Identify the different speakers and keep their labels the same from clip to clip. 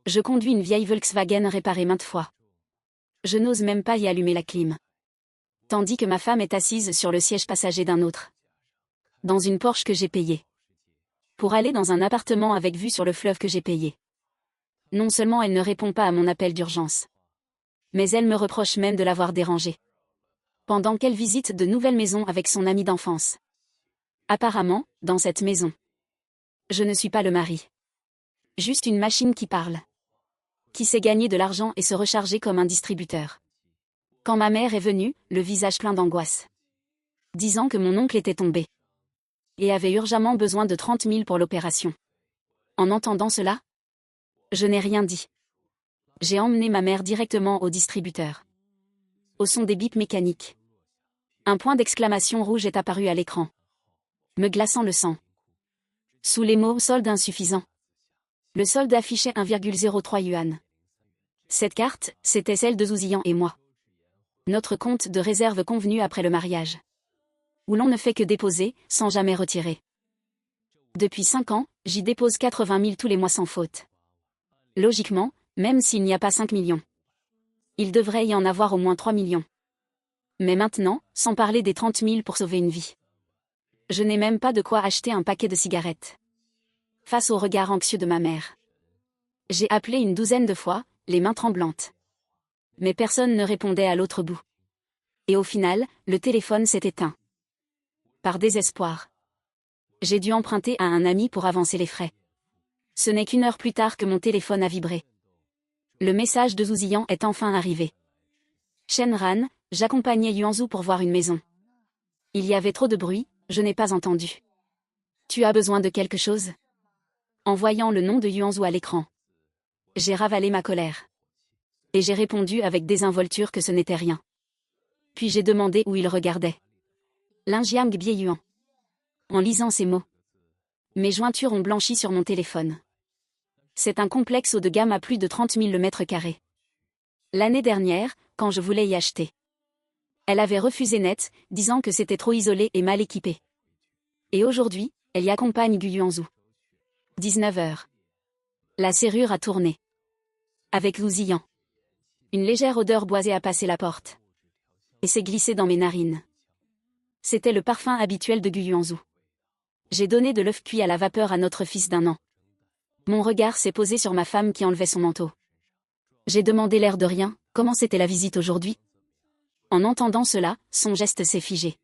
Speaker 1: Je conduis une vieille Volkswagen réparée maintes fois. Je n'ose même pas y allumer la clim. Tandis que ma femme est assise sur le siège passager d'un autre. Dans une Porsche que j'ai payée. Pour aller dans un appartement avec vue sur le fleuve que j'ai payé. Non seulement elle ne répond pas à mon appel d'urgence. Mais elle me reproche même de l'avoir dérangée. Pendant qu'elle visite de nouvelles maisons avec son ami d'enfance. Apparemment, dans cette maison. Je ne suis pas le mari. Juste une machine qui parle. Qui sait gagner de l'argent et se recharger comme un distributeur. Quand ma mère est venue, le visage plein d'angoisse. Disant que mon oncle était tombé. Et avait urgemment besoin de 30 000 pour l'opération. En entendant cela, je n'ai rien dit. J'ai emmené ma mère directement au distributeur. Au son des bips mécaniques. Un point d'exclamation rouge est apparu à l'écran. Me glaçant le sang. Sous les mots « solde insuffisant ». Le solde affichait 1,03 yuan. Cette carte, c'était celle de Zouzian et moi. Notre compte de réserve convenu après le mariage. Où l'on ne fait que déposer, sans jamais retirer. Depuis 5 ans, j'y dépose 80 000 tous les mois sans faute. Logiquement, même s'il n'y a pas 5 millions. Il devrait y en avoir au moins 3 millions. Mais maintenant, sans parler des 30 000 pour sauver une vie. Je n'ai même pas de quoi acheter un paquet de cigarettes. Face au regard anxieux de ma mère. J'ai appelé une douzaine de fois, les mains tremblantes. Mais personne ne répondait à l'autre bout. Et au final, le téléphone s'est éteint. Par désespoir. J'ai dû emprunter à un ami pour avancer les frais. Ce n'est qu'1 heure plus tard que mon téléphone a vibré. Le message de Zouzian est enfin arrivé. Shenran, j'accompagnais Yuanzhu pour voir une maison. Il y avait trop de bruit, je n'ai pas entendu. Tu as besoin de quelque chose? En voyant le nom de Yuanzhu à l'écran. J'ai ravalé ma colère. Et j'ai répondu avec désinvolture que ce n'était rien. Puis j'ai demandé où il regardait. Linjiang Bieyuan. En lisant ces mots. Mes jointures ont blanchi sur mon téléphone. C'est un complexe haut de gamme à plus de 30 000 le mètre carré. L'année dernière, quand je voulais y acheter. Elle avait refusé net, disant que c'était trop isolé et mal équipé. Et aujourd'hui, elle y accompagne Gu Yuanzhu. 19 heures. La serrure a tourné. Avec Zouzian. Une légère odeur boisée a passé la porte. Et s'est glissée dans mes narines. C'était le parfum habituel de Gu Yuanzhu. J'ai donné de l'œuf cuit à la vapeur à notre fils d'1 an. Mon regard s'est posé sur ma femme qui enlevait son manteau. J'ai demandé l'air de rien, comment c'était la visite aujourd'hui? En entendant cela, son geste s'est figé.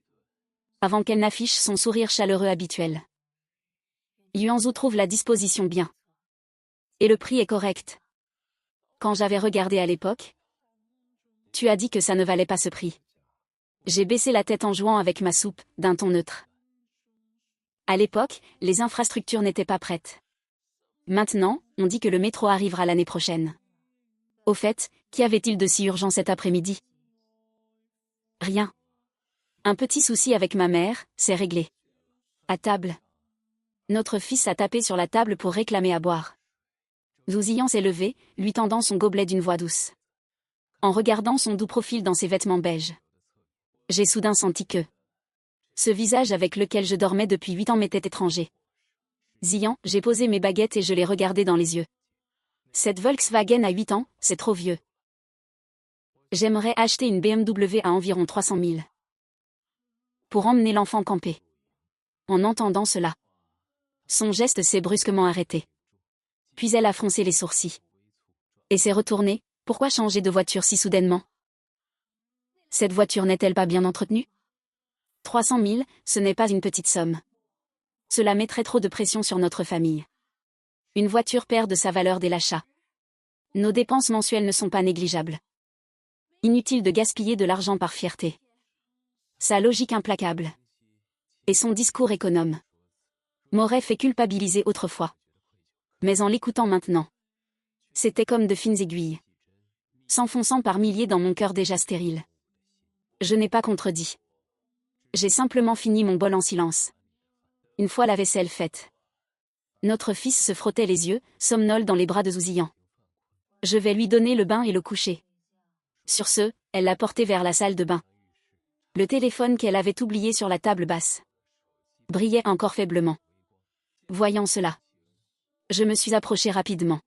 Speaker 1: Avant qu'elle n'affiche son sourire chaleureux habituel. Yuanzhu trouve la disposition bien. Et le prix est correct. Quand j'avais regardé à l'époque, tu as dit que ça ne valait pas ce prix. J'ai baissé la tête en jouant avec ma soupe, d'un ton neutre. À l'époque, les infrastructures n'étaient pas prêtes. Maintenant, on dit que le métro arrivera l'année prochaine. Au fait, qu'y avait-il de si urgent cet après-midi? Rien. Un petit souci avec ma mère, c'est réglé. À table. Notre fils a tapé sur la table pour réclamer à boire. Zouzian s'est levé, lui tendant son gobelet d'une voix douce. En regardant son doux profil dans ses vêtements beiges. J'ai soudain senti que ce visage avec lequel je dormais depuis 8 ans m'était étranger. Zian, j'ai posé mes baguettes et je l'ai regardé dans les yeux. Cette Volkswagen a 8 ans, c'est trop vieux. J'aimerais acheter une BMW à environ 300 000. Pour emmener l'enfant camper. En entendant cela. Son geste s'est brusquement arrêté. Puis elle a froncé les sourcils. Et s'est retournée, pourquoi changer de voiture si soudainement? Cette voiture n'est-elle pas bien entretenue? 300 000, ce n'est pas une petite somme. Cela mettrait trop de pression sur notre famille. Une voiture perd de sa valeur dès l'achat. Nos dépenses mensuelles ne sont pas négligeables. Inutile de gaspiller de l'argent par fierté. Sa logique implacable. Et son discours économe. M'aurait fait culpabiliser autrefois. Mais en l'écoutant maintenant. C'était comme de fines aiguilles. S'enfonçant par milliers dans mon cœur déjà stérile. Je n'ai pas contredit. J'ai simplement fini mon bol en silence. Une fois la vaisselle faite. Notre fils se frottait les yeux, somnole dans les bras de Zouzian. Je vais lui donner le bain et le coucher. Sur ce, elle l'a porté vers la salle de bain. Le téléphone qu'elle avait oublié sur la table basse brillait encore faiblement. Voyant cela, je me suis approché rapidement.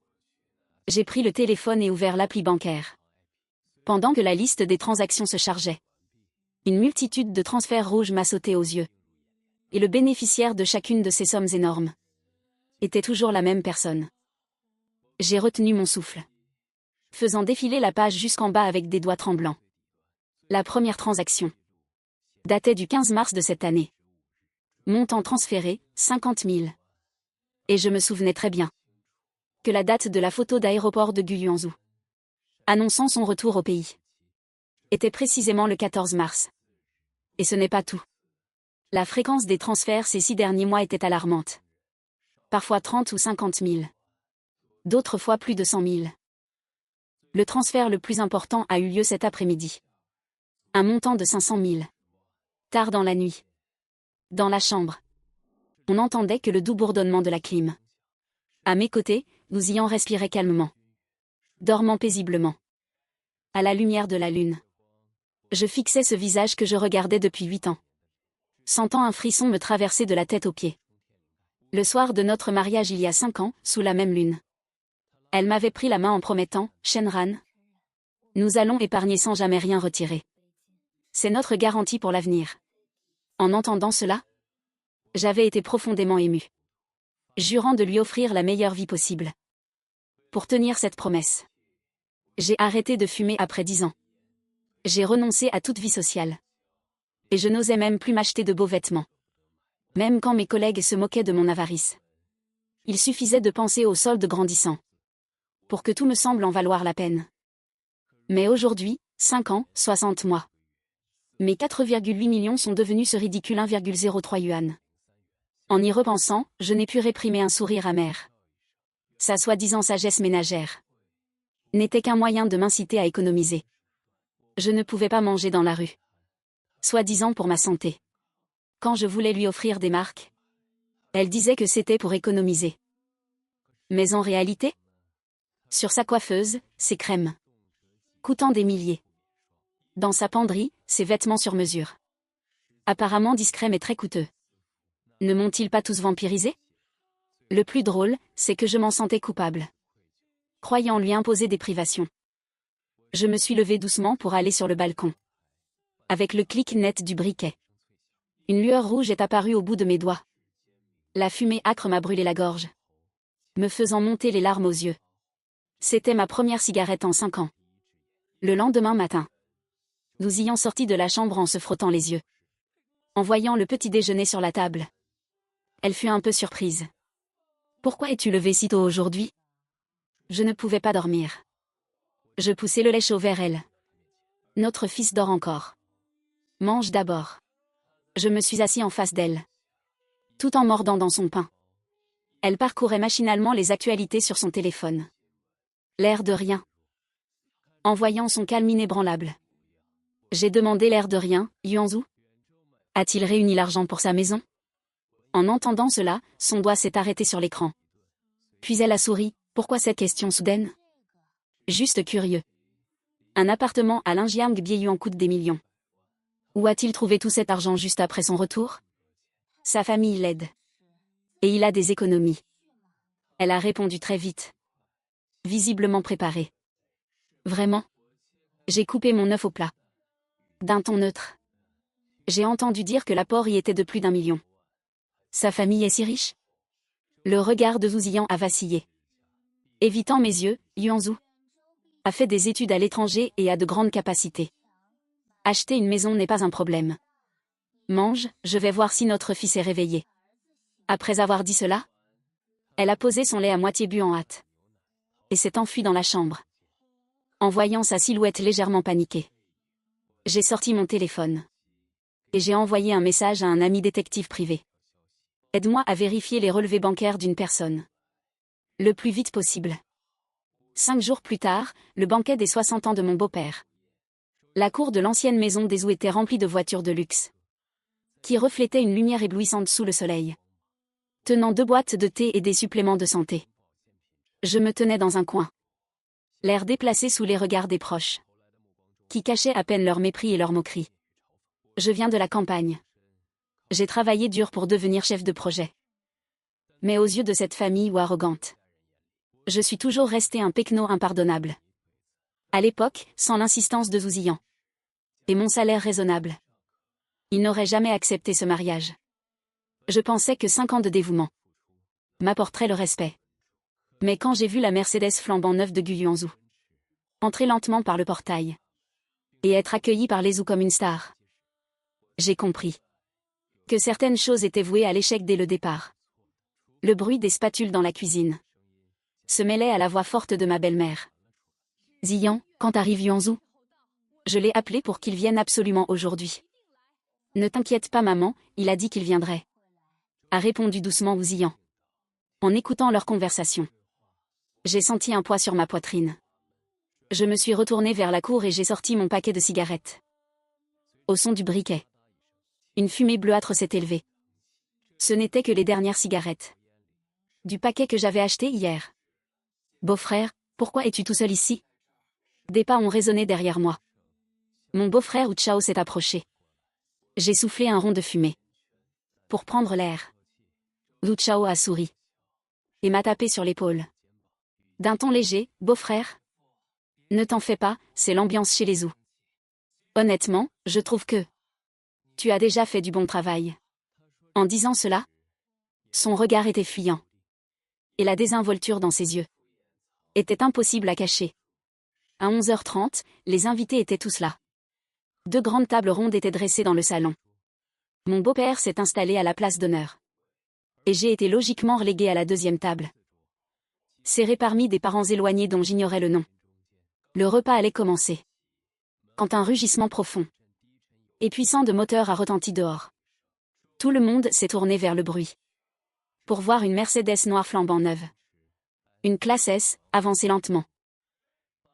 Speaker 1: J'ai pris le téléphone et ouvert l'appli bancaire. Pendant que la liste des transactions se chargeait, une multitude de transferts rouges m'a sauté aux yeux. Et le bénéficiaire de chacune de ces sommes énormes était toujours la même personne. J'ai retenu mon souffle, faisant défiler la page jusqu'en bas avec des doigts tremblants. La première transaction datait du 15 mars de cette année. Montant transféré, 50 000. Et je me souvenais très bien que la date de la photo d'aéroport de Guyanzhou, annonçant son retour au pays, était précisément le 14 mars. Et ce n'est pas tout. La fréquence des transferts ces 6 derniers mois était alarmante. Parfois 30 ou 50 000. D'autres fois plus de 100 000. Le transfert le plus important a eu lieu cet après-midi. Un montant de 500 000. Tard dans la nuit. Dans la chambre, on n'entendait que le doux bourdonnement de la clim. À mes côtés, Louzian respirait calmement, dormant paisiblement, à la lumière de la lune. Je fixais ce visage que je regardais depuis 8 ans, sentant un frisson me traverser de la tête aux pieds. Le soir de notre mariage il y a 5 ans, sous la même lune. Elle m'avait pris la main en promettant, Shenran, nous allons épargner sans jamais rien retirer. C'est notre garantie pour l'avenir. En entendant cela, j'avais été profondément ému, jurant de lui offrir la meilleure vie possible. Pour tenir cette promesse, j'ai arrêté de fumer après 10 ans. J'ai renoncé à toute vie sociale. Et je n'osais même plus m'acheter de beaux vêtements. Même quand mes collègues se moquaient de mon avarice. Il suffisait de penser au solde grandissant pour que tout me semble en valoir la peine. Mais aujourd'hui, 5 ans, 60 mois. Mes 4,8 millions sont devenus ce ridicule 1,03 yuan. En y repensant, je n'ai pu réprimer un sourire amer. Sa soi-disant sagesse ménagère n'était qu'un moyen de m'inciter à économiser. Je ne pouvais pas manger dans la rue, soi-disant pour ma santé. Quand je voulais lui offrir des marques, elle disait que c'était pour économiser. Mais en réalité, sur sa coiffeuse, ses crèmes, coûtant des milliers. Dans sa penderie, ses vêtements sur mesure. Apparemment discrets mais très coûteux. Ne m'ont-ils pas tous vampirisé? Le plus drôle, c'est que je m'en sentais coupable, croyant lui imposer des privations. Je me suis levée doucement pour aller sur le balcon. Avec le clic net du briquet, une lueur rouge est apparue au bout de mes doigts. La fumée âcre m'a brûlé la gorge, me faisant monter les larmes aux yeux. C'était ma première cigarette en 5 ans. Le lendemain matin, nous ayant sorti de la chambre en se frottant les yeux, en voyant le petit déjeuner sur la table. Elle fut un peu surprise. « Pourquoi es-tu levée si tôt aujourd'hui ?» Je ne pouvais pas dormir. Je poussai le lait chaud vers elle. « Notre fils dort encore. Mange d'abord. » Je me suis assis en face d'elle, tout en mordant dans son pain. Elle parcourait machinalement les actualités sur son téléphone. L'air de rien. En voyant son calme inébranlable, j'ai demandé l'air de rien, Yuanzhou. A-t-il réuni l'argent pour sa maison? En entendant cela, son doigt s'est arrêté sur l'écran. Puis elle a souri. Pourquoi cette question soudaine? Juste curieux. Un appartement à Linjiang Bieyuan coûte des millions. Où a-t-il trouvé tout cet argent juste après son retour? Sa famille l'aide. Et il a des économies. Elle a répondu très vite. Visiblement préparée. Vraiment? J'ai coupé mon œuf au plat. D'un ton neutre. J'ai entendu dire que l'apport y était de plus d'1 million. Sa famille est si riche? Le regard de Zhu Ziyan a vacillé. Évitant mes yeux, Yuanzhou a fait des études à l'étranger et a de grandes capacités. Acheter une maison n'est pas un problème. Mange, je vais voir si notre fils est réveillé. Après avoir dit cela, elle a posé son lait à moitié bu en hâte. Et s'est enfuie dans la chambre. En voyant sa silhouette légèrement paniquée, j'ai sorti mon téléphone. Et j'ai envoyé un message à un ami détective privé. Aide-moi à vérifier les relevés bancaires d'une personne. Le plus vite possible. 5 jours plus tard, le banquet des 60 ans de mon beau-père. La cour de l'ancienne maison des Zhou était remplie de voitures de luxe, qui reflétaient une lumière éblouissante sous le soleil, tenant 2 boîtes de thé et des suppléments de santé. Je me tenais dans un coin, l'air déplacé sous les regards des proches, qui cachaient à peine leur mépris et leur moquerie. Je viens de la campagne. J'ai travaillé dur pour devenir chef de projet. Mais aux yeux de cette famille ou arrogante, Je suis toujours resté un pecno impardonnable. À l'époque, sans l'insistance de Zhu Ziyan. Et mon salaire raisonnable. Il n'aurait jamais accepté ce mariage. Je pensais que 5 ans de dévouement m'apporteraient le respect. Mais quand j'ai vu la Mercedes flambant neuve de Gu Yuanzhu entrer lentement par le portail et être accueillie par les Zhu comme une star, j'ai compris que certaines choses étaient vouées à l'échec dès le départ. Le bruit des spatules dans la cuisine se mêlait à la voix forte de ma belle-mère. Ziyan, quand arrive Yuanzhu? Je l'ai appelé pour qu'il vienne absolument aujourd'hui. Ne t'inquiète pas maman, il a dit qu'il viendrait. A répondu doucement Ziyan. En écoutant leur conversation, j'ai senti un poids sur ma poitrine. Je me suis retournée vers la cour et j'ai sorti mon paquet de cigarettes. Au son du briquet, une fumée bleuâtre s'est élevée. Ce n'étaient que les dernières cigarettes du paquet que j'avais acheté hier. Beau-frère, pourquoi es-tu tout seul ici? Des pas ont résonné derrière moi. Mon beau-frère Wu Chao s'est approché. J'ai soufflé un rond de fumée pour prendre l'air. Wu Chao a souri et m'a tapé sur l'épaule. D'un ton léger, beau-frère. Ne t'en fais pas, c'est l'ambiance chez les Zhu. Honnêtement, je trouve que tu as déjà fait du bon travail. En disant cela, son regard était fuyant. Et la désinvolture dans ses yeux était impossible à cacher. À 11h30, les invités étaient tous là. 2 grandes tables rondes étaient dressées dans le salon. Mon beau-père s'est installé à la place d'honneur. Et j'ai été logiquement reléguée à la 2e table. Serrée parmi des parents éloignés dont j'ignorais le nom. Le repas allait commencer. Quand un rugissement profond et puissant de moteur a retenti dehors. Tout le monde s'est tourné vers le bruit. Pour voir une Mercedes noire flambant neuve. Une classe S, avançait lentement.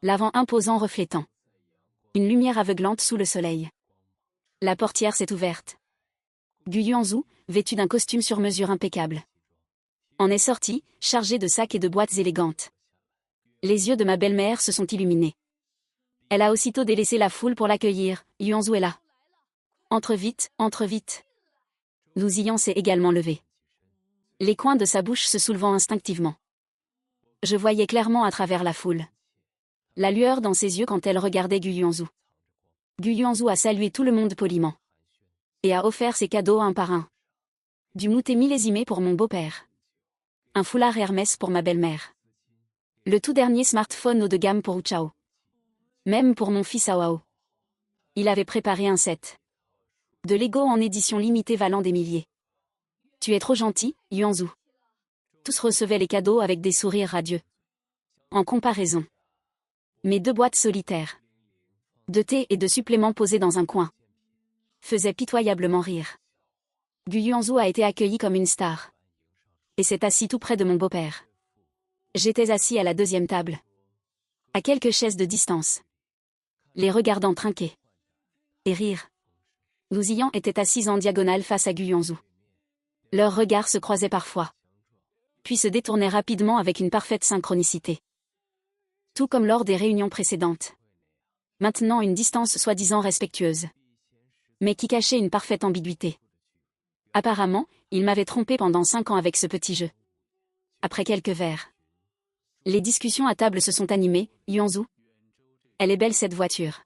Speaker 1: L'avant imposant reflétant une lumière aveuglante sous le soleil. La portière s'est ouverte. Gu Yuanzhu, vêtu d'un costume sur mesure impeccable, en est sorti, chargé de sacs et de boîtes élégantes. Les yeux de ma belle-mère se sont illuminés. Elle a aussitôt délaissé la foule pour l'accueillir. Yuanzhu est là. Entre vite, entre vite. Zhu Ziyan s'est également levé. Les coins de sa bouche se soulevant instinctivement. Je voyais clairement à travers la foule la lueur dans ses yeux quand elle regardait Gu Yuanzhu. Gu Yuanzhu a salué tout le monde poliment. Et a offert ses cadeaux un par un. Du moutet millésimé pour mon beau-père. Un foulard Hermès pour ma belle-mère. Le tout dernier smartphone haut de gamme pour Wu Chao. Même pour mon fils Ao. Il avait préparé un set de Lego en édition limitée valant des milliers. Tu es trop gentil, Yuanzhu. Tous recevaient les cadeaux avec des sourires radieux. En comparaison, mes 2 boîtes solitaires de thé et de suppléments posées dans un coin faisaient pitoyablement rire. Gu Yuanzhu a été accueilli comme une star. Et s'est assis tout près de mon beau-père. J'étais assis à la 2e table. À quelques chaises de distance. Les regardant trinquer et rire. Zhu Ziyan était assise en diagonale face à Gu Yuanzhu. Leurs regards se croisaient parfois. Puis se détournaient rapidement avec une parfaite synchronicité. Tout comme lors des réunions précédentes. Maintenant une distance soi-disant respectueuse. Mais qui cachait une parfaite ambiguïté. Apparemment, il m'avait trompé pendant 5 ans avec ce petit jeu. Après quelques verres, les discussions à table se sont animées. Yuanzhu, elle est belle cette voiture.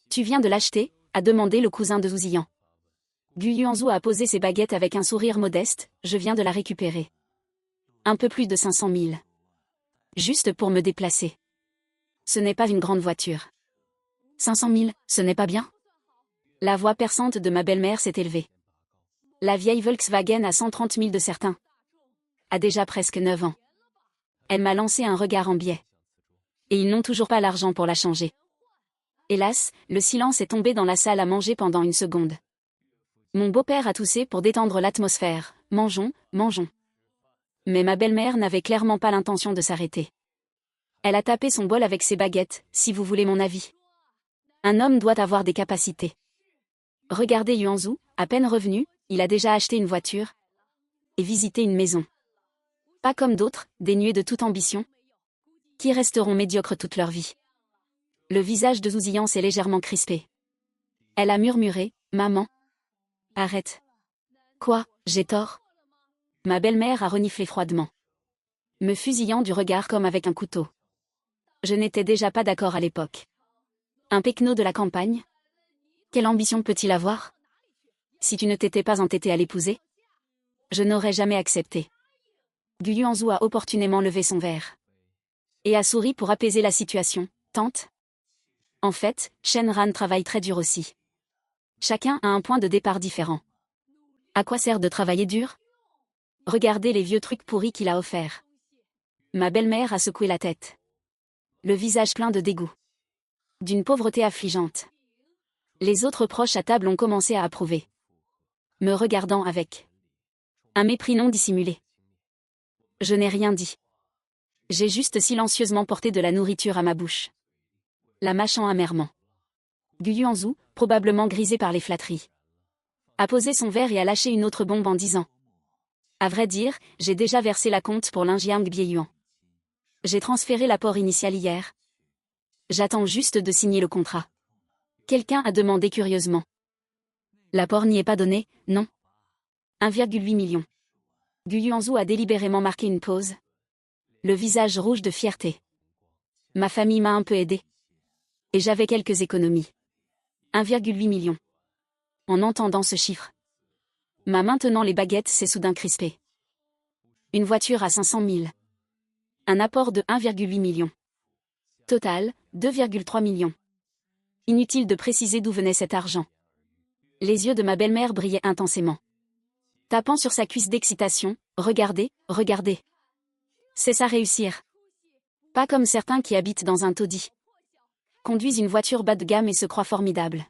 Speaker 1: Tu viens de l'acheter, a demandé le cousin de Zhu Ziyan. Gu Yuanzhu a posé ses baguettes avec un sourire modeste. Je viens de la récupérer. Un peu plus de 500 000. Juste pour me déplacer. Ce n'est pas une grande voiture. 500 000, ce n'est pas bien? La voix perçante de ma belle-mère s'est élevée. La vieille Volkswagen à 130 000 de certains a déjà presque 9 ans. Elle m'a lancé un regard en biais. Et ils n'ont toujours pas l'argent pour la changer. Hélas, le silence est tombé dans la salle à manger pendant une seconde. Mon beau-père a toussé pour détendre l'atmosphère. Mangeons, mangeons. Mais ma belle-mère n'avait clairement pas l'intention de s'arrêter. Elle a tapé son bol avec ses baguettes, si vous voulez mon avis. Un homme doit avoir des capacités. Regardez Yuanzhu, à peine revenu, il a déjà acheté une voiture et visité une maison. Pas comme d'autres, dénués de toute ambition, qui resteront médiocres toute leur vie. Le visage de Zhu Ziyan s'est légèrement crispé. Elle a murmuré, « Maman. Arrête. » Quoi, j'ai tort? Ma belle-mère a reniflé froidement. me fusillant du regard comme avec un couteau. Je n'étais déjà pas d'accord à l'époque. Un pecno de la campagne? Quelle ambition peut-il avoir? Si tu ne t'étais pas entêté à l'épouser? Je n'aurais jamais accepté. Gu Yuanzhu a opportunément levé son verre. Et a souri pour apaiser la situation. Tante? En fait, Shenran travaille très dur aussi. Chacun a un point de départ différent. À quoi sert de travailler dur? Regardez les vieux trucs pourris qu'il a offerts. Ma belle-mère a secoué la tête. Le visage plein de dégoût. D'une pauvreté affligeante. Les autres proches à table ont commencé à approuver. Me regardant avec un mépris non dissimulé. Je n'ai rien dit. J'ai juste silencieusement porté de la nourriture à ma bouche. La mâchant amèrement. Gu Yuanzhu, probablement grisé par les flatteries, a posé son verre et a lâché une autre bombe en disant: à vrai dire, j'ai déjà versé la compte pour l'Injiang Bieyuan. J'ai transféré l'apport initial hier. J'attends juste de signer le contrat. Quelqu'un a demandé curieusement. L'apport n'y est pas donné, non? 1,8 million. Gu Yuanzhu a délibérément marqué une pause. Le visage rouge de fierté. Ma famille m'a un peu aidé. Et j'avais quelques économies. 1,8 million. En entendant ce chiffre, ma main tenant les baguettes s'est soudain crispée. Une voiture à 500 000. Un apport de 1,8 million. Total, 2,3 millions. Inutile de préciser d'où venait cet argent. Les yeux de ma belle-mère brillaient intensément. Tapant sur sa cuisse d'excitation, regardez, regardez. C'est ça réussir. Pas comme certains qui habitent dans un taudis. Conduisent une voiture bas de gamme et se croient formidables.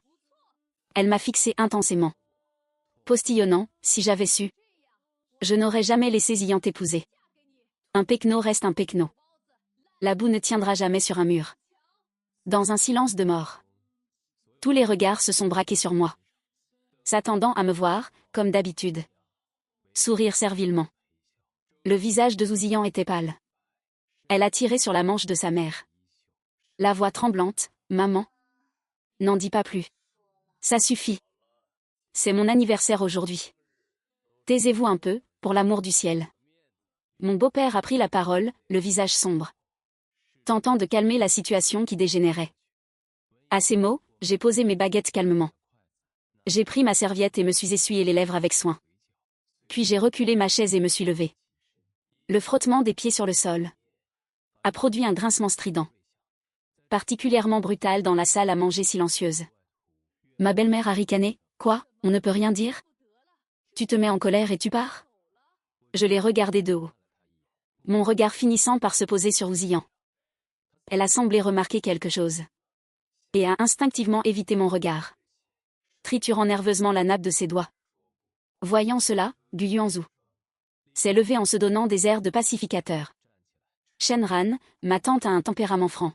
Speaker 1: Elle m'a fixé intensément. Postillonnant, si j'avais su. Je n'aurais jamais laissé Ziyan t'épouser. Un pecno reste un pecno. La boue ne tiendra jamais sur un mur. Dans un silence de mort. Tous les regards se sont braqués sur moi. S'attendant à me voir, comme d'habitude. Sourire servilement. Le visage de Zhu Ziyan était pâle. Elle a tiré sur la manche de sa mère. La voix tremblante, maman. N'en dis pas plus. Ça suffit. C'est mon anniversaire aujourd'hui. Taisez-vous un peu, pour l'amour du ciel. Mon beau-père a pris la parole, le visage sombre. Tentant de calmer la situation qui dégénérait. À ces mots, j'ai posé mes baguettes calmement. J'ai pris ma serviette et me suis essuyé les lèvres avec soin. Puis j'ai reculé ma chaise et me suis levée. Le frottement des pieds sur le sol a produit un grincement strident. Particulièrement brutal dans la salle à manger silencieuse. Ma belle-mère a ricané. Quoi, on ne peut rien dire? Tu te mets en colère et tu pars? Je l'ai regardé de haut. Mon regard finissant par se poser sur Ziyan. Elle a semblé remarquer quelque chose. Et a instinctivement évité mon regard. Triturant nerveusement la nappe de ses doigts. Voyant cela, Gu Yuanzhu s'est levé en se donnant des airs de pacificateur. Shenran, ma tante a un tempérament franc.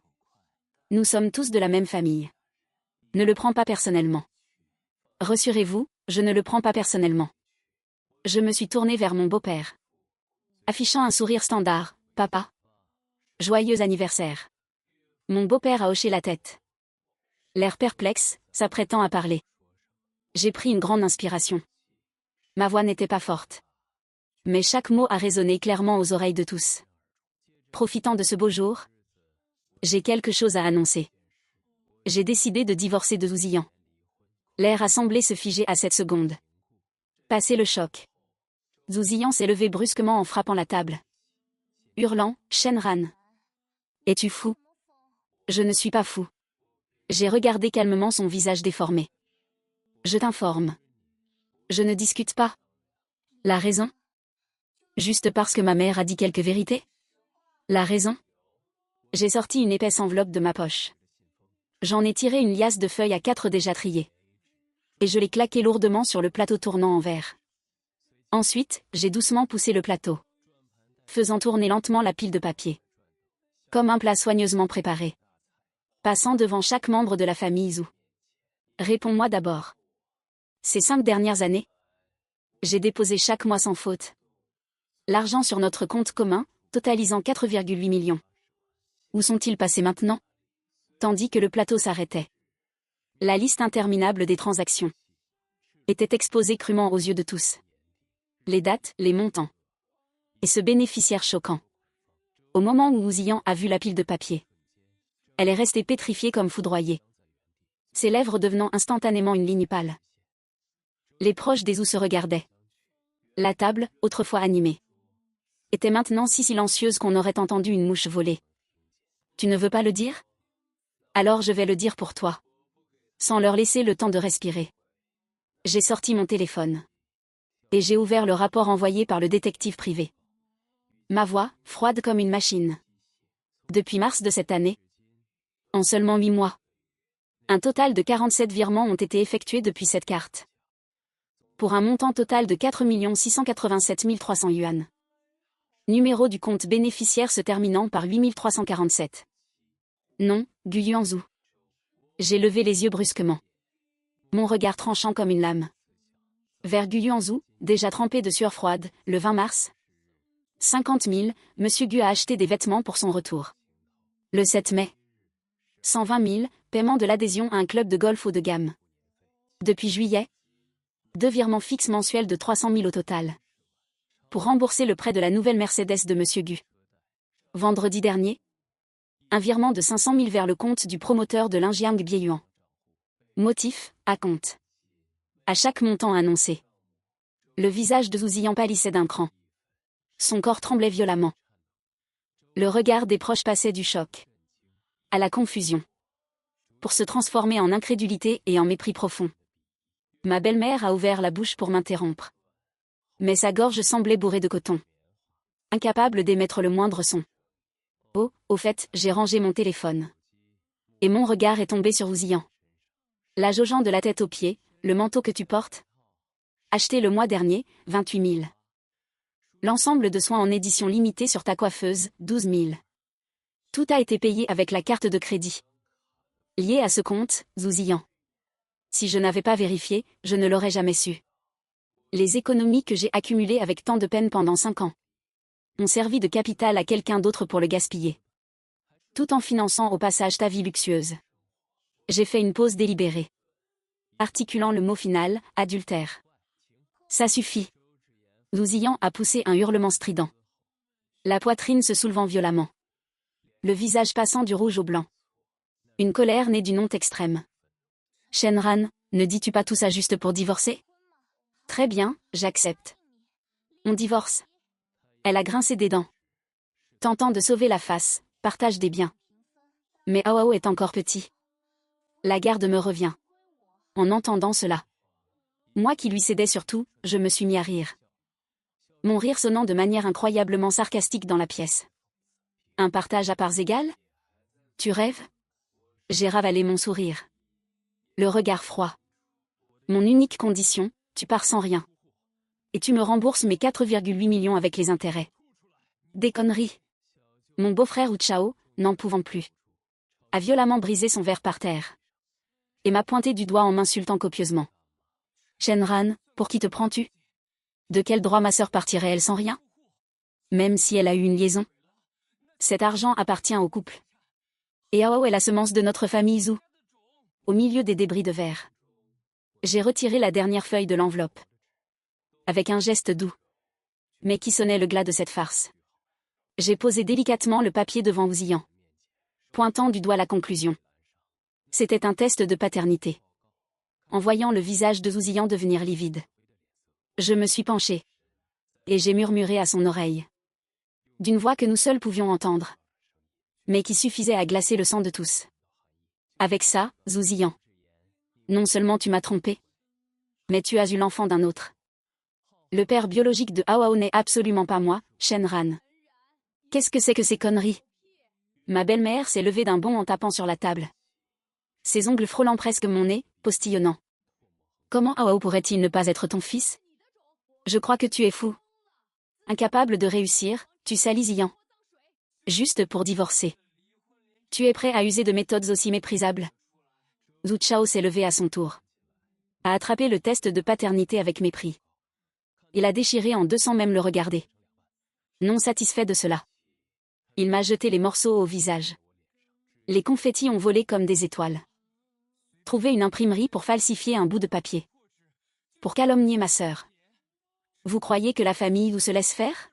Speaker 1: Nous sommes tous de la même famille. Ne le prends pas personnellement. Rassurez-vous, je ne le prends pas personnellement. Je me suis tournée vers mon beau-père. Affichant un sourire standard, papa. Joyeux anniversaire. Mon beau-père a hoché la tête. L'air perplexe, s'apprêtant à parler. J'ai pris une grande inspiration. Ma voix n'était pas forte. Mais chaque mot a résonné clairement aux oreilles de tous. Profitant de ce beau jour, j'ai quelque chose à annoncer. J'ai décidé de divorcer de Zhu Ziyan. L'air a semblé se figer à cette seconde. Passé le choc. Zhu Ziyan s'est levé brusquement en frappant la table. Hurlant, Shenran. Es-tu fou? Je ne suis pas fou. J'ai regardé calmement son visage déformé. Je t'informe. Je ne discute pas. La raison? Juste parce que ma mère a dit quelques vérités? La raison? J'ai sorti une épaisse enveloppe de ma poche. J'en ai tiré une liasse de feuilles A4 déjà triées. Et je l'ai claquée lourdement sur le plateau tournant en verre. Ensuite, j'ai doucement poussé le plateau. Faisant tourner lentement la pile de papier. Comme un plat soigneusement préparé. Passant devant chaque membre de la famille Zhu. Réponds-moi d'abord. Ces 5 dernières années, j'ai déposé chaque mois sans faute l'argent sur notre compte commun, totalisant 4,8 millions. Où sont-ils passés maintenant? Tandis que le plateau s'arrêtait. La liste interminable des transactions était exposée crûment aux yeux de tous. Les dates, les montants. Et ce bénéficiaire choquant. Au moment où Ouzian a vu la pile de papier, elle est restée pétrifiée comme foudroyée. Ses lèvres devenant instantanément une ligne pâle. Les proches des Zhou se regardaient. La table, autrefois animée, était maintenant si silencieuse qu'on aurait entendu une mouche voler. Tu ne veux pas le dire? Alors je vais le dire pour toi. Sans leur laisser le temps de respirer. J'ai sorti mon téléphone. Et j'ai ouvert le rapport envoyé par le détective privé. Ma voix, froide comme une machine. Depuis mars de cette année. En seulement 8 mois. Un total de 47 virements ont été effectués depuis cette carte. Pour un montant total de 4 687 300 yuan. Numéro du compte bénéficiaire se terminant par 8347. Non, Gu Yuanzhou. J'ai levé les yeux brusquement. Mon regard tranchant comme une lame. Vers Gu Yuanzhou, déjà trempé de sueur froide, le 20 mars. 50 000, Monsieur Gu a acheté des vêtements pour son retour. Le 7 mai. 120 000, paiement de l'adhésion à un club de golf haut de gamme. Depuis juillet. 2 virements fixes mensuels de 300 000 au total. Pour rembourser le prêt de la nouvelle Mercedes de Monsieur Gu. Vendredi dernier. Un virement de 500 000 vers le compte du promoteur de l'Injiang Bieyuan. Motif, à compte. À chaque montant annoncé. Le visage de Zhu Ziyan pâlissait d'un cran. Son corps tremblait violemment. Le regard des proches passait du choc à la confusion, pour se transformer en incrédulité et en mépris profond. Ma belle-mère a ouvert la bouche pour m'interrompre. Mais sa gorge semblait bourrée de coton. Incapable d'émettre le moindre son. Oh, au fait, j'ai rangé mon téléphone. Et mon regard est tombé sur Zhu Ziyan. La jaugeant de la tête aux pieds, le manteau que tu portes? Acheté le mois dernier, 28 000. L'ensemble de soins en édition limitée sur ta coiffeuse, 12 000. Tout a été payé avec la carte de crédit. Lié à ce compte, Zhu Ziyan. Si je n'avais pas vérifié, je ne l'aurais jamais su. Les économies que j'ai accumulées avec tant de peine pendant 5 ans ont servi de capital à quelqu'un d'autre pour le gaspiller. Tout en finançant au passage ta vie luxueuse. J'ai fait une pause délibérée. Articulant le mot final, adultère. Ça suffit. Zhu Ziyan a poussé un hurlement strident. La poitrine se soulevant violemment. Le visage passant du rouge au blanc. Une colère née d'une honte extrême. Shenran, ne dis-tu pas tout ça juste pour divorcer? Très bien, j'accepte. On divorce. Elle a grincé des dents. Tentant de sauver la face, partage des biens. Mais Aoao est encore petit. La garde me revient. En entendant cela. Moi qui lui cédais surtout, je me suis mis à rire. Mon rire sonnant de manière incroyablement sarcastique dans la pièce. Un partage à parts égales? Tu rêves? J'ai ravalé mon sourire. Le regard froid. Mon unique condition, tu pars sans rien. Et tu me rembourses mes 4,8 millions avec les intérêts. Des conneries. Mon beau-frère Chao, n'en pouvant plus, a violemment brisé son verre par terre. Et m'a pointé du doigt en m'insultant copieusement. Shenran, pour qui te prends-tu? De quel droit ma sœur partirait-elle sans rien? Même si elle a eu une liaison. Cet argent appartient au couple. Et Aoao est la semence de notre famille Zhou. Au milieu des débris de verre. J'ai retiré la dernière feuille de l'enveloppe. Avec un geste doux. Mais qui sonnait le glas de cette farce. J'ai posé délicatement le papier devant Zhu Ziyan. Pointant du doigt la conclusion. C'était un test de paternité. En voyant le visage de Zhu Ziyan devenir livide. Je me suis penchée. Et j'ai murmuré à son oreille. D'une voix que nous seuls pouvions entendre. Mais qui suffisait à glacer le sang de tous. Avec ça, Zhu Ziyan. Non seulement tu m'as trompé. Mais tu as eu l'enfant d'un autre. Le père biologique de Aoao n'est absolument pas moi, Shenran. Qu'est-ce que c'est que ces conneries? Ma belle-mère s'est levée d'un bond en tapant sur la table. Ses ongles frôlant presque mon nez, postillonnant. Comment Aoao pourrait-il ne pas être ton fils? Je crois que tu es fou. Incapable de réussir, tu salis Ziyan. Juste pour divorcer. Tu es prêt à user de méthodes aussi méprisables? Zhu Chao s'est levé à son tour. A attrapé le test de paternité avec mépris. Il a déchiré en deux sans même le regarder. Non satisfait de cela. Il m'a jeté les morceaux au visage. Les confettis ont volé comme des étoiles. Trouver une imprimerie pour falsifier un bout de papier. Pour calomnier ma sœur. Vous croyez que la famille vous se laisse faire?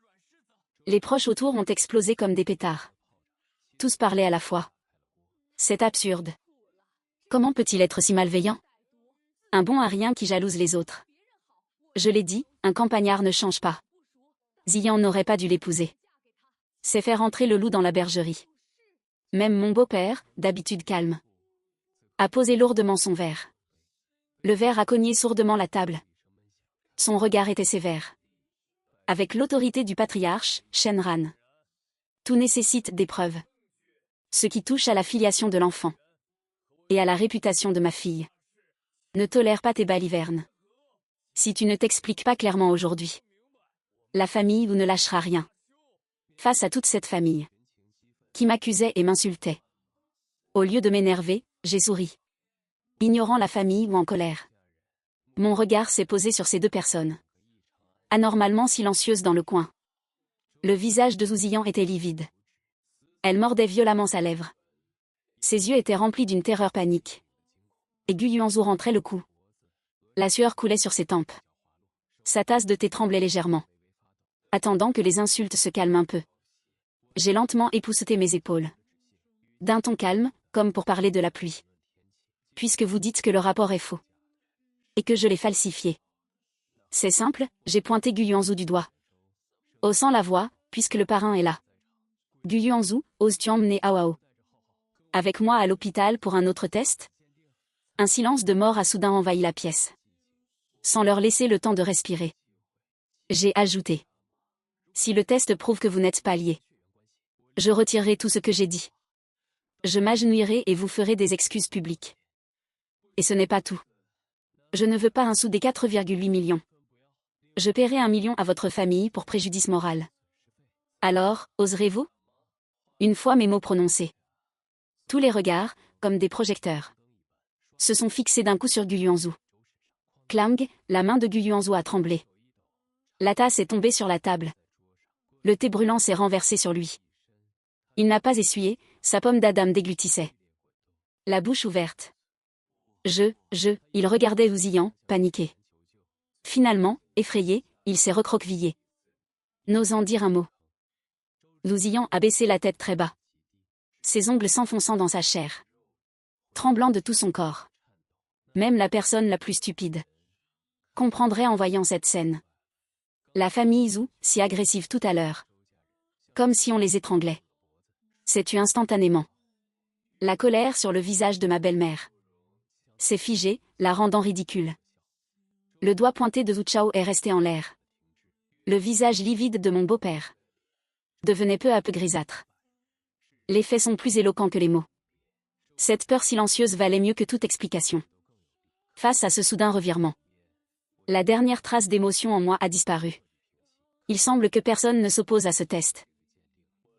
Speaker 1: Les proches autour ont explosé comme des pétards. Tous parlaient à la fois. C'est absurde. Comment peut-il être si malveillant? Un bon à rien qui jalouse les autres. Je l'ai dit, un campagnard ne change pas. Ziyan n'aurait pas dû l'épouser. C'est faire entrer le loup dans la bergerie. Même mon beau-père, d'habitude calme, a posé lourdement son verre. Le verre a cogné sourdement la table. Son regard était sévère. Avec l'autorité du patriarche, Shenran. Tout nécessite des preuves. Ce qui touche à la filiation de l'enfant. Et à la réputation de ma fille. Ne tolère pas tes balivernes. Si tu ne t'expliques pas clairement aujourd'hui, la famille vous ne lâchera rien. Face à toute cette famille, qui m'accusait et m'insultait. Au lieu de m'énerver, j'ai souri. Ignorant la famille ou en colère. Mon regard s'est posé sur ces deux personnes. Anormalement silencieuses dans le coin. Le visage de Zhu Ziyan était livide. Elle mordait violemment sa lèvre. Ses yeux étaient remplis d'une terreur panique. Et Gu Yuanzhu rentrait le cou. La sueur coulait sur ses tempes. Sa tasse de thé tremblait légèrement. Attendant que les insultes se calment un peu. J'ai lentement épousseté mes épaules. D'un ton calme, comme pour parler de la pluie. Puisque vous dites que le rapport est faux. Et que je l'ai falsifié. C'est simple, j'ai pointé Gu Yuanzhu du doigt. Haussant la voix, puisque le parrain est là. Gu Yuanzhu, oses-tu emmener Awao avec moi à l'hôpital pour un autre test? Un silence de mort a soudain envahi la pièce. Sans leur laisser le temps de respirer. J'ai ajouté. Si le test prouve que vous n'êtes pas liés, je retirerai tout ce que j'ai dit. Je m'agenouillerai et vous ferai des excuses publiques. Et ce n'est pas tout. Je ne veux pas un sou des 4,8 millions. Je paierai 1 million à votre famille pour préjudice moral. Alors, oserez-vous? Une fois mes mots prononcés. Tous les regards, comme des projecteurs, se sont fixés d'un coup sur Gu Yuanzhu. Clang, la main de Gu Yuanzhu a tremblé. La tasse est tombée sur la table. Le thé brûlant s'est renversé sur lui. Il n'a pas essuyé, sa pomme d'Adam déglutissait. La bouche ouverte. Il regardait Zhu Ziyan, paniqué. Finalement, effrayé, il s'est recroquevillé. N'osant dire un mot. Zhu Ziyan a baissé la tête très bas. Ses ongles s'enfonçant dans sa chair. Tremblant de tout son corps. Même la personne la plus stupide comprendrait en voyant cette scène. La famille Zhu, si agressive tout à l'heure. Comme si on les étranglait. S'est tue instantanément. La colère sur le visage de ma belle-mère s'est figée, la rendant ridicule. Le doigt pointé de Zhu Chao est resté en l'air. Le visage livide de mon beau-père devenait peu à peu grisâtre. Les faits sont plus éloquents que les mots. Cette peur silencieuse valait mieux que toute explication. Face à ce soudain revirement, la dernière trace d'émotion en moi a disparu. Il semble que personne ne s'oppose à ce test.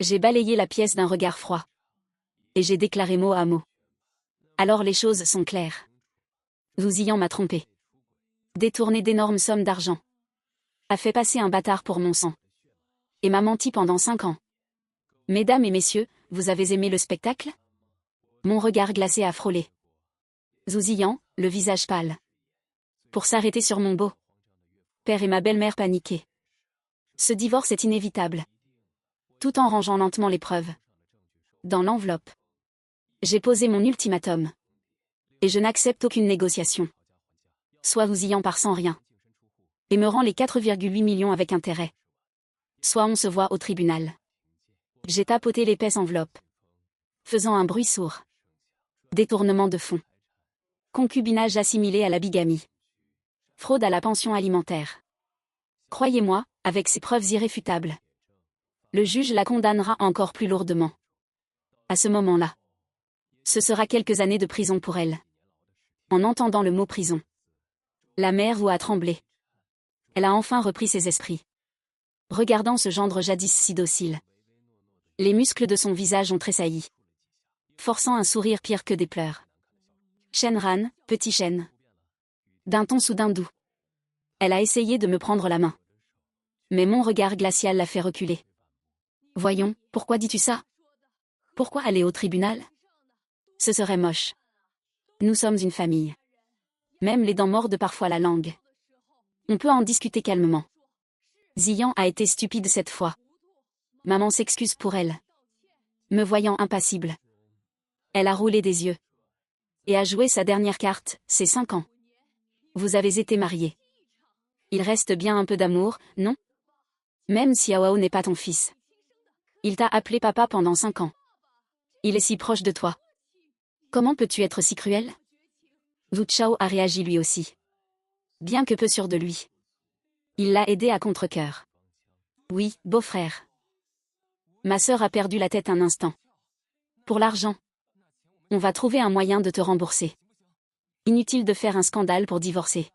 Speaker 1: J'ai balayé la pièce d'un regard froid. Et j'ai déclaré mot à mot. Alors les choses sont claires. Zhu Ziyan m'a trompé. Détourné d'énormes sommes d'argent. A fait passer un bâtard pour mon sang. Et m'a menti pendant 5 ans. Mesdames et messieurs, vous avez aimé le spectacle? Mon regard glacé a frôlé. Zhu Ziyan, le visage pâle. Pour s'arrêter sur mon beau père et ma belle-mère paniqués. Ce divorce est inévitable. Tout en rangeant lentement les preuves. Dans l'enveloppe. J'ai posé mon ultimatum. Et je n'accepte aucune négociation. Soit Zhu Ziyan part sans rien. Et me rend les 4,8 millions avec intérêt. Soit on se voit au tribunal. J'ai tapoté l'épaisse enveloppe. Faisant un bruit sourd. Détournement de fonds. Concubinage assimilé à la bigamie. Fraude à la pension alimentaire. Croyez-moi, avec ces preuves irréfutables. Le juge la condamnera encore plus lourdement. À ce moment-là, ce sera quelques années de prison pour elle. En entendant le mot prison, la mère Wu a tremblé. Elle a enfin repris ses esprits. Regardant ce gendre jadis si docile. Les muscles de son visage ont tressailli. Forçant un sourire pire que des pleurs. Shenran, petit Shen. D'un ton soudain doux. Elle a essayé de me prendre la main. Mais mon regard glacial l'a fait reculer. Voyons, pourquoi dis-tu ça? Pourquoi aller au tribunal? Ce serait moche. Nous sommes une famille. Même les dents mordent parfois la langue. On peut en discuter calmement. Ziyan a été stupide cette fois. Maman s'excuse pour elle. Me voyant impassible. Elle a roulé des yeux. Et a joué sa dernière carte, c'est 5 ans. Vous avez été mariés. Il reste bien un peu d'amour, non? Même si Awao n'est pas ton fils. Il t'a appelé papa pendant 5 ans. Il est si proche de toi. Comment peux-tu être si cruel? Wu Chao a réagi lui aussi. Bien que peu sûr de lui. Il l'a aidé à contre-cœur. Oui, beau-frère. Ma sœur a perdu la tête un instant. Pour l'argent. On va trouver un moyen de te rembourser. Inutile de faire un scandale pour divorcer.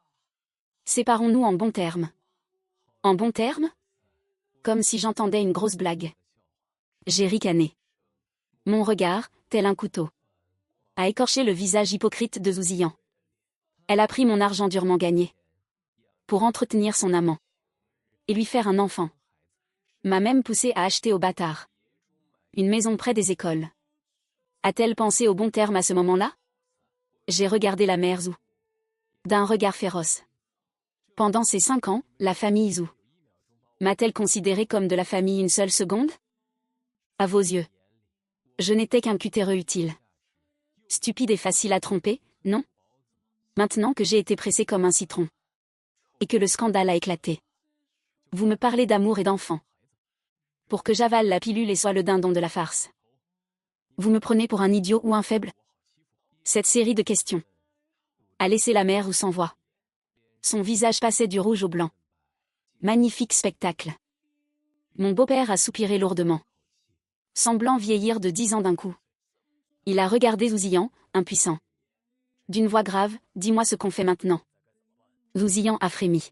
Speaker 1: Séparons-nous en bons termes. En bons termes? Comme si j'entendais une grosse blague. J'ai ricané. Mon regard, tel un couteau, a écorché le visage hypocrite de Zouzian. Elle a pris mon argent durement gagné. Pour entretenir son amant. Et lui faire un enfant. M'a même poussé à acheter au bâtard. Une maison près des écoles. A-t-elle pensé au bon terme à ce moment-là? J'ai regardé la mère Zhou. D'un regard féroce. Pendant ces 5 ans, la famille Zhou. M'a-t-elle considéré comme de la famille une seule seconde? À vos yeux. Je n'étais qu'un cutéreux utile. Stupide et facile à tromper, non? Maintenant que j'ai été pressé comme un citron. Et que le scandale a éclaté. Vous me parlez d'amour et d'enfant. Pour que j'avale la pilule et sois le dindon de la farce. Vous me prenez pour un idiot ou un faible? Cette série de questions a laissé la mère ou sans voix. Son visage passait du rouge au blanc. Magnifique spectacle. Mon beau-père a soupiré lourdement. Semblant vieillir de 10 ans d'un coup. Il a regardé Zouzian, impuissant. D'une voix grave, dis-moi ce qu'on fait maintenant. Zouzian a frémi.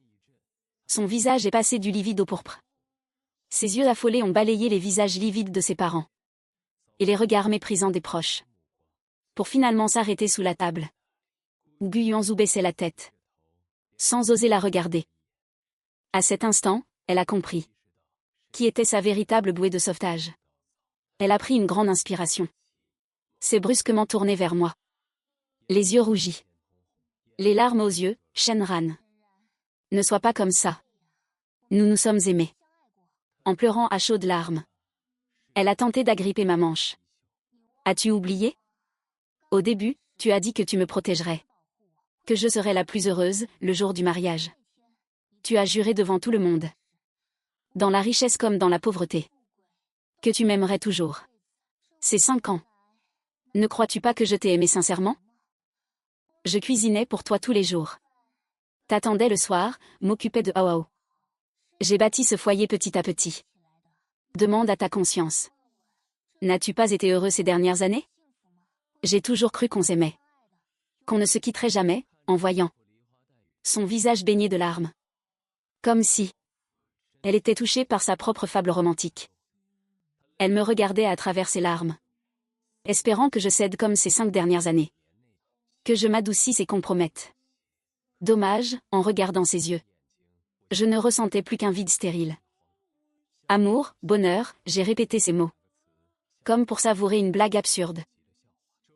Speaker 1: Son visage est passé du livide au pourpre. Ses yeux affolés ont balayé les visages livides de ses parents. Et les regards méprisants des proches. Pour finalement s'arrêter sous la table. Où Gu Yuanzhou baissait la tête. Sans oser la regarder. À cet instant, elle a compris. Qui était sa véritable bouée de sauvetage. Elle a pris une grande inspiration. S'est brusquement tournée vers moi. Les yeux rougis. Les larmes aux yeux, Shenran. Ne sois pas comme ça. Nous nous sommes aimés. En pleurant à chaudes larmes. Elle a tenté d'agripper ma manche. As-tu oublié? Au début, tu as dit que tu me protégerais. Que je serais la plus heureuse, le jour du mariage. Tu as juré devant tout le monde. Dans la richesse comme dans la pauvreté. Que tu m'aimerais toujours. C'est 5 ans. Ne crois-tu pas que je t'ai aimé sincèrement? Je cuisinais pour toi tous les jours. T'attendais le soir, m'occupais de Awao. J'ai bâti ce foyer petit à petit. Demande à ta conscience. N'as-tu pas été heureux ces dernières années? J'ai toujours cru qu'on s'aimait. Qu'on ne se quitterait jamais, en voyant son visage baigné de larmes. Comme si elle était touchée par sa propre fable romantique. Elle me regardait à travers ses larmes. Espérant que je cède comme ces 5 dernières années. Que je m'adoucisse et compromette. Dommage, en regardant ses yeux. Je ne ressentais plus qu'un vide stérile. Amour, bonheur, j'ai répété ces mots. Comme pour savourer une blague absurde.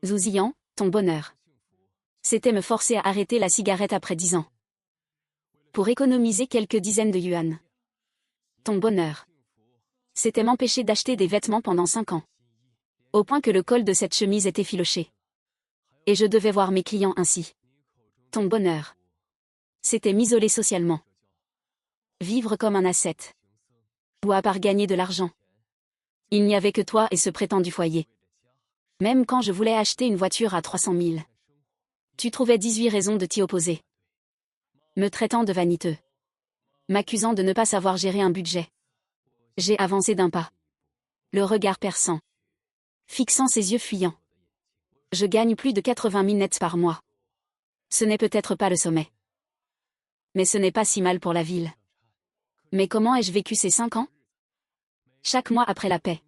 Speaker 1: Zouzian, ton bonheur. C'était me forcer à arrêter la cigarette après 10 ans. Pour économiser quelques dizaines de yuan. Ton bonheur. C'était m'empêcher d'acheter des vêtements pendant 5 ans. Au point que le col de cette chemise était filoché. Et je devais voir mes clients ainsi. Ton bonheur. C'était m'isoler socialement. Vivre comme un ascète. Ou à part gagner de l'argent. Il n'y avait que toi et ce prétendu foyer. Même quand je voulais acheter une voiture à 300 000. Tu trouvais 18 raisons de t'y opposer. Me traitant de vaniteux. M'accusant de ne pas savoir gérer un budget. J'ai avancé d'un pas. Le regard perçant. Fixant ses yeux fuyants. Je gagne plus de 80 000 nets par mois. Ce n'est peut-être pas le sommet. Mais ce n'est pas si mal pour la ville. Mais comment ai-je vécu ces 5 ans? Chaque mois après la paix.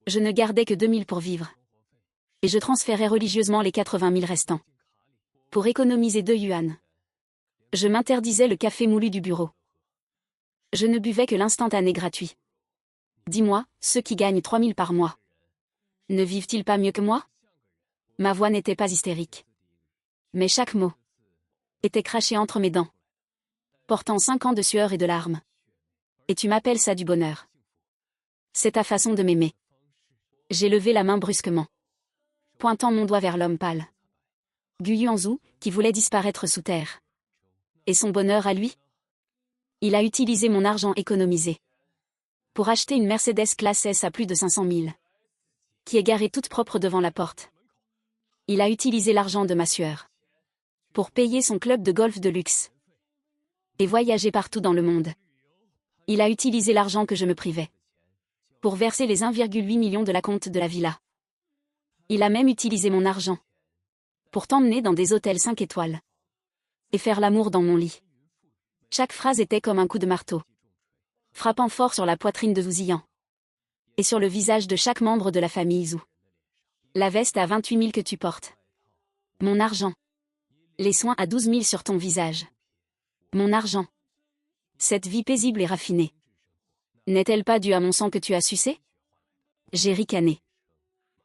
Speaker 1: Je ne gardais que 2 000 pour vivre. Et je transférais religieusement les 80 000 restants. Pour économiser 2 yuan. Je m'interdisais le café moulu du bureau. Je ne buvais que l'instantané gratuit. Dis-moi, ceux qui gagnent 3 000 par mois. Ne vivent-ils pas mieux que moi? Ma voix n'était pas hystérique. Mais chaque mot était craché entre mes dents. Portant 5 ans de sueur et de larmes. Et tu m'appelles ça du bonheur? C'est ta façon de m'aimer. J'ai levé la main brusquement, pointant mon doigt vers l'homme pâle. Gu Yuanzhu, qui voulait disparaître sous terre. Et son bonheur à lui? Il a utilisé mon argent économisé pour acheter une Mercedes classe S à plus de 500 000, qui est garée toute propre devant la porte. Il a utilisé l'argent de ma sueur pour payer son club de golf de luxe et voyager partout dans le monde. Il a utilisé l'argent que je me privais pour verser les 1,8 million de la compte de la villa. Il a même utilisé mon argent pour t'emmener dans des hôtels 5 étoiles et faire l'amour dans mon lit. Chaque phrase était comme un coup de marteau, frappant fort sur la poitrine de Zhu Ziyan et sur le visage de chaque membre de la famille Zhu. La veste à 28 000 que tu portes. Mon argent. Les soins à 12 000 sur ton visage. Mon argent. Cette vie paisible et raffinée. N'est-elle pas due à mon sang que tu as sucé? J'ai ricané.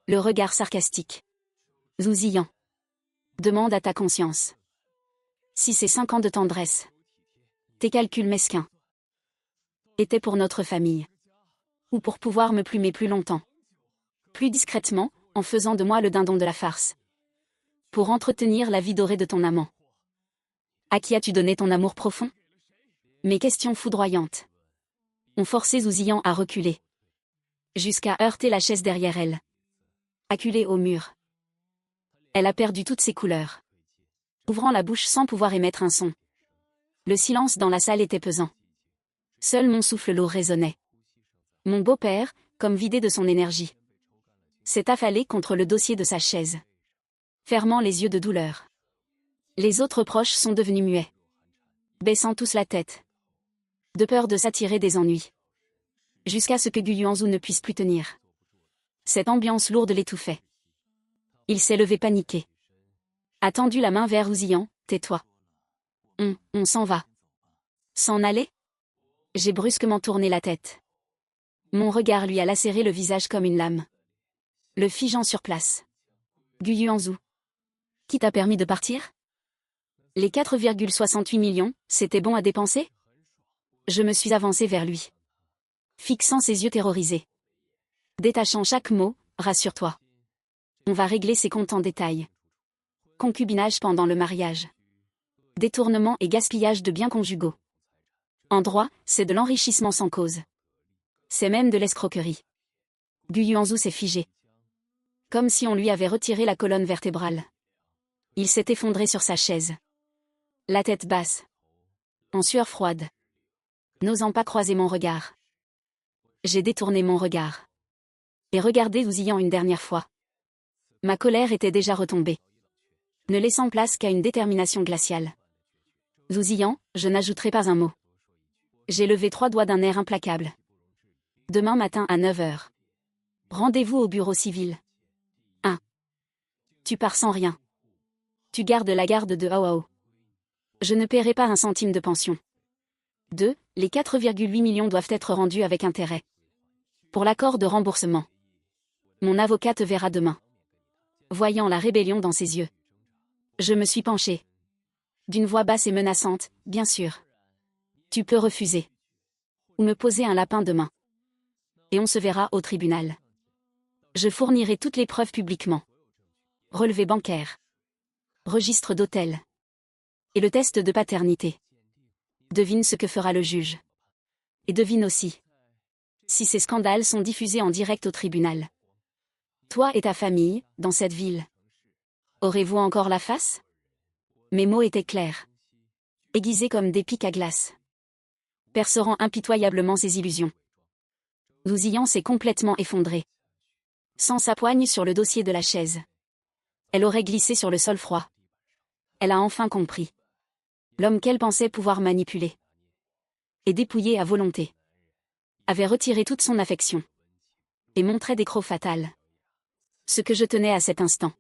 Speaker 1: Le regard sarcastique. Zhu Ziyan. Demande à ta conscience. Si ces 5 ans de tendresse, tes calculs mesquins, étaient pour notre famille, ou pour pouvoir me plumer plus longtemps, plus discrètement, en faisant de moi le dindon de la farce, pour entretenir la vie dorée de ton amant. À qui as-tu donné ton amour profond? Mes questions foudroyantes ont forcé Zhu Ziyan à reculer, jusqu'à heurter la chaise derrière elle, acculée au mur. Elle a perdu toutes ses couleurs, ouvrant la bouche sans pouvoir émettre un son. Le silence dans la salle était pesant. Seul mon souffle lourd résonnait. Mon beau-père, comme vidé de son énergie, s'est affalé contre le dossier de sa chaise, fermant les yeux de douleur. Les autres proches sont devenus muets, baissant tous la tête, de peur de s'attirer des ennuis, jusqu'à ce que Gu Yuanzhu ne puisse plus tenir. Cette ambiance lourde l'étouffait. Il s'est levé paniqué, a tendu la main vers Zhu Ziyan. Tais-toi. On s'en va. S'en aller? J'ai brusquement tourné la tête. Mon regard lui a lacéré le visage comme une lame, le figeant sur place. Gu Yuanzhu. Qui t'a permis de partir? Les 4,68 millions, c'était bon à dépenser? Je me suis avancé vers lui, fixant ses yeux terrorisés, détachant chaque mot. Rassure-toi. On va régler ces comptes en détail. Concubinage pendant le mariage. Détournement et gaspillage de biens conjugaux. En droit, c'est de l'enrichissement sans cause. C'est même de l'escroquerie. Gu Yuanzhu s'est figé, comme si on lui avait retiré la colonne vertébrale. Il s'est effondré sur sa chaise, la tête basse, en sueur froide, n'osant pas croiser mon regard. J'ai détourné mon regard et regardé Zhu Ziyan une dernière fois. Ma colère était déjà retombée, ne laissant place qu'à une détermination glaciale. Zhu Ziyan, je n'ajouterai pas un mot. J'ai levé 3 doigts d'un air implacable. Demain matin à 9 h. Rendez-vous au bureau civil. 1. Tu pars sans rien. Tu gardes la garde de Hao. Je ne paierai pas un centime de pension. 2. Les 4,8 millions doivent être rendus avec intérêt. Pour l'accord de remboursement. Mon avocat te verra demain. Voyant la rébellion dans ses yeux, je me suis penchée. D'une voix basse et menaçante, bien sûr. Tu peux refuser. Ou me poser un lapin demain. Et on se verra au tribunal. Je fournirai toutes les preuves publiquement. Relevé bancaire. Registre d'hôtel. Et le test de paternité. Devine ce que fera le juge. Et devine aussi si ces scandales sont diffusés en direct au tribunal. Toi et ta famille, dans cette ville, aurez-vous encore la face? Mes mots étaient clairs, aiguisés comme des pics à glace, percerant impitoyablement ses illusions. Zhu Ziyan s'est complètement effondrée, sans sa poigne sur le dossier de la chaise. Elle aurait glissé sur le sol froid. Elle a enfin compris. L'homme qu'elle pensait pouvoir manipuler et dépouiller à volonté avait retiré toute son affection et montrait des crocs fatales. Ce que je tenais à cet instant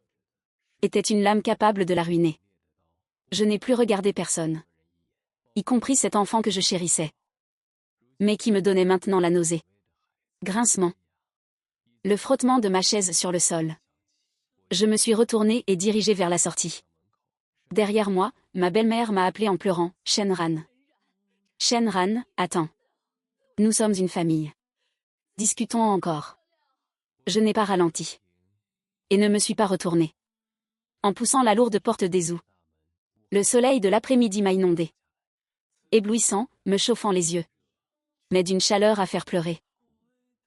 Speaker 1: était une lame capable de la ruiner. Je n'ai plus regardé personne, y compris cet enfant que je chérissais, mais qui me donnait maintenant la nausée. Grincement. Le frottement de ma chaise sur le sol. Je me suis retournée et dirigée vers la sortie. Derrière moi, ma belle-mère m'a appelé en pleurant, Shenran. Shenran, attends. Nous sommes une famille. Discutons encore. Je n'ai pas ralenti. Et ne me suis pas retourné. En poussant la lourde porte des Zous. Le soleil de l'après-midi m'a inondé. Éblouissant, me chauffant les yeux. Mais d'une chaleur à faire pleurer.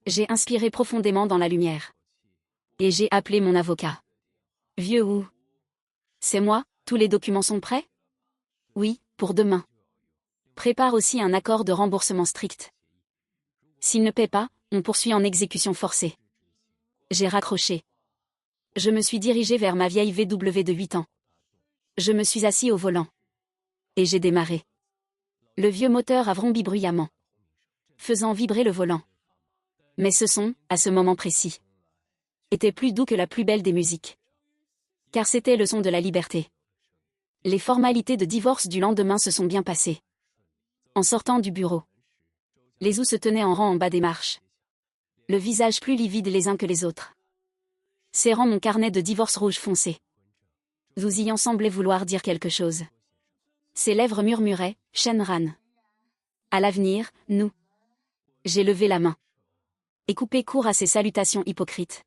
Speaker 1: J'ai inspiré profondément dans la lumière. Et j'ai appelé mon avocat. Vieux Wu. C'est moi, tous les documents sont prêts? Oui, pour demain. Prépare aussi un accord de remboursement strict. S'il ne paie pas, on poursuit en exécution forcée. J'ai raccroché. Je me suis dirigé vers ma vieille VW de 8 ans. Je me suis assis au volant. Et j'ai démarré. Le vieux moteur a vrombé bruyamment, faisant vibrer le volant. Mais ce son, à ce moment précis, était plus doux que la plus belle des musiques. Car c'était le son de la liberté. Les formalités de divorce du lendemain se sont bien passées. En sortant du bureau, les Zous se tenaient en rang en bas des marches. Le visage plus livide les uns que les autres. Serrant mon carnet de divorce rouge foncé. Zouzian semblait vouloir dire quelque chose. Ses lèvres murmuraient, Shenran. À l'avenir, nous. J'ai levé la main. Et coupé court à ces salutations hypocrites.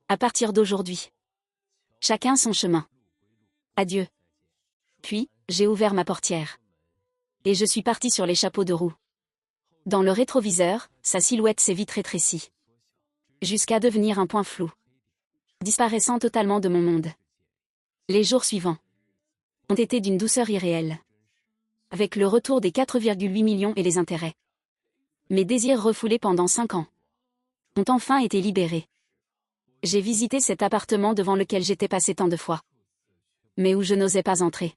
Speaker 1: À partir d'aujourd'hui. Chacun son chemin. Adieu. Puis, j'ai ouvert ma portière. Et je suis parti sur les chapeaux de roue. Dans le rétroviseur, sa silhouette s'est vite rétrécie. Jusqu'à devenir un point flou. Disparaissant totalement de mon monde. Les jours suivants ont été d'une douceur irréelle. Avec le retour des 4,8 millions et les intérêts. Mes désirs refoulés pendant 5 ans ont enfin été libérés. J'ai visité cet appartement devant lequel j'étais passé tant de fois. Mais où je n'osais pas entrer.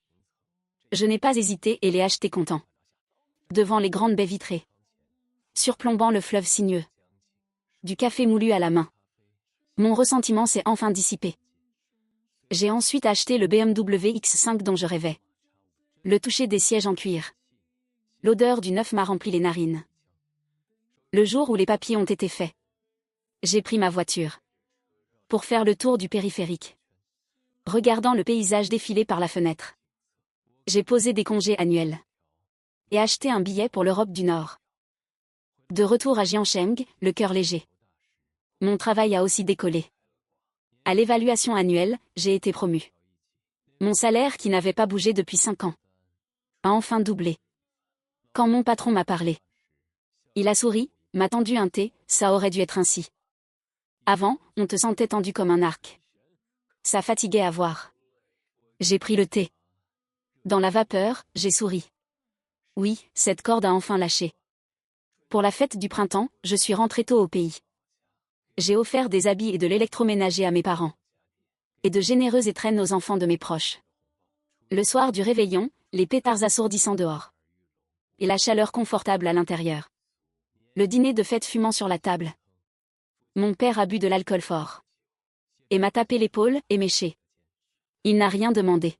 Speaker 1: Je n'ai pas hésité et l'ai acheté content. Devant les grandes baies vitrées. Surplombant le fleuve sinueux. Du café moulu à la main. Mon ressentiment s'est enfin dissipé. J'ai ensuite acheté le BMW X5 dont je rêvais. Le toucher des sièges en cuir. L'odeur du neuf m'a rempli les narines. Le jour où les papiers ont été faits, j'ai pris ma voiture. Pour faire le tour du périphérique. Regardant le paysage défiler par la fenêtre. J'ai posé des congés annuels. Et acheté un billet pour l'Europe du Nord. De retour à Jiangsheng, le cœur léger. Mon travail a aussi décollé. À l'évaluation annuelle, j'ai été promu. Mon salaire qui n'avait pas bougé depuis 5 ans. A enfin doublé. Quand mon patron m'a parlé. Il a souri, m'a tendu un thé, ça aurait dû être ainsi. Avant, on te sentait tendu comme un arc. Ça fatiguait à voir. J'ai pris le thé. Dans la vapeur, j'ai souri. Oui, cette corde a enfin lâché. Pour la fête du printemps, je suis rentré tôt au pays. J'ai offert des habits et de l'électroménager à mes parents. Et de généreuses étrennes aux enfants de mes proches. Le soir du réveillon, les pétards assourdissants dehors. Et la chaleur confortable à l'intérieur. Le dîner de fête fumant sur la table. Mon père a bu de l'alcool fort. Et m'a tapé l'épaule, éméché. Il n'a rien demandé.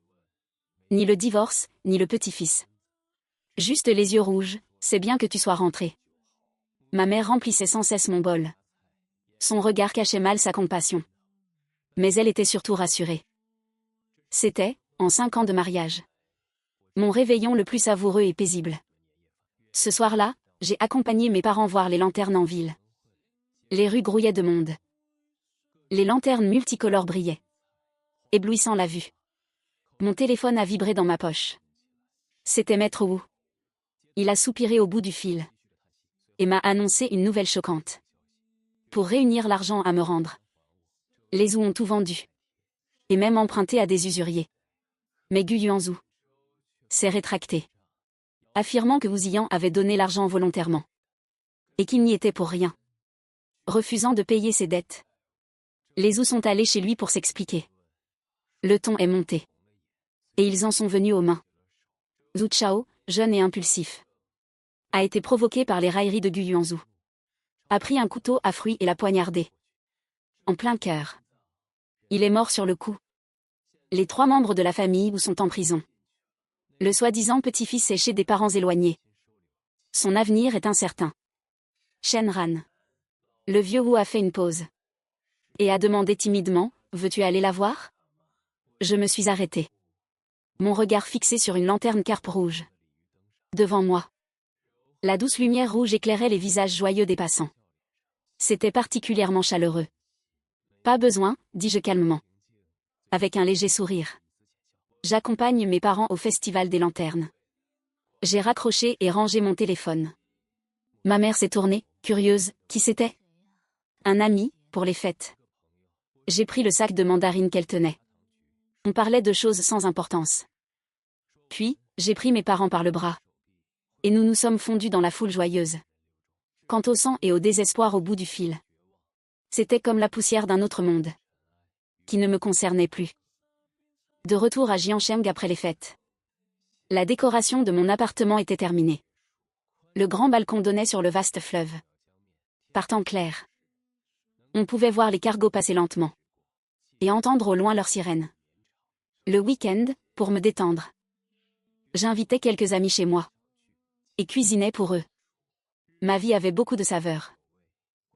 Speaker 1: Ni le divorce, ni le petit-fils. Juste les yeux rouges, c'est bien que tu sois rentré. Ma mère remplissait sans cesse mon bol. Son regard cachait mal sa compassion. Mais elle était surtout rassurée. C'était, en 5 ans de mariage, mon réveillon le plus savoureux et paisible. Ce soir-là, j'ai accompagné mes parents voir les lanternes en ville. Les rues grouillaient de monde. Les lanternes multicolores brillaient, éblouissant la vue. Mon téléphone a vibré dans ma poche. C'était Maître Wu. Il a soupiré au bout du fil. Et m'a annoncé une nouvelle choquante. Pour réunir l'argent à me rendre. Les Zous ont tout vendu. Et même emprunté à des usuriers. Mais Gu Yuanzhou s'est rétracté. Affirmant que Wu Ziyan avait donné l'argent volontairement. Et qu'il n'y était pour rien. Refusant de payer ses dettes. Les Zous sont allés chez lui pour s'expliquer. Le ton est monté. Et ils en sont venus aux mains. Zhu Chao, jeune et impulsif, a été provoqué par les railleries de Gu Yuanzhou. A pris un couteau à fruits et l'a poignardé. En plein cœur. Il est mort sur le coup. Les 3 membres de la famille Wu sont en prison. Le soi-disant petit-fils est chez des parents éloignés. Son avenir est incertain. Shenran. Le vieux Wu a fait une pause. Et a demandé timidement, veux-tu aller la voir? Je me suis arrêté. Mon regard fixé sur une lanterne carpe rouge. Devant moi. La douce lumière rouge éclairait les visages joyeux des passants. C'était particulièrement chaleureux. Pas besoin, dis-je calmement. Avec un léger sourire. J'accompagne mes parents au Festival des Lanternes. J'ai raccroché et rangé mon téléphone. Ma mère s'est tournée, curieuse, qui c'était? Un ami, pour les fêtes. J'ai pris le sac de mandarines qu'elle tenait. On parlait de choses sans importance. Puis, j'ai pris mes parents par le bras. Et nous nous sommes fondus dans la foule joyeuse. Quant au sang et au désespoir au bout du fil. C'était comme la poussière d'un autre monde. Qui ne me concernait plus. De retour à Jiangsheng après les fêtes. La décoration de mon appartement était terminée. Le grand balcon donnait sur le vaste fleuve. Par temps clair. On pouvait voir les cargos passer lentement. Et entendre au loin leurs sirènes. Le week-end, pour me détendre. J'invitais quelques amis chez moi. Et cuisinais pour eux. Ma vie avait beaucoup de saveurs.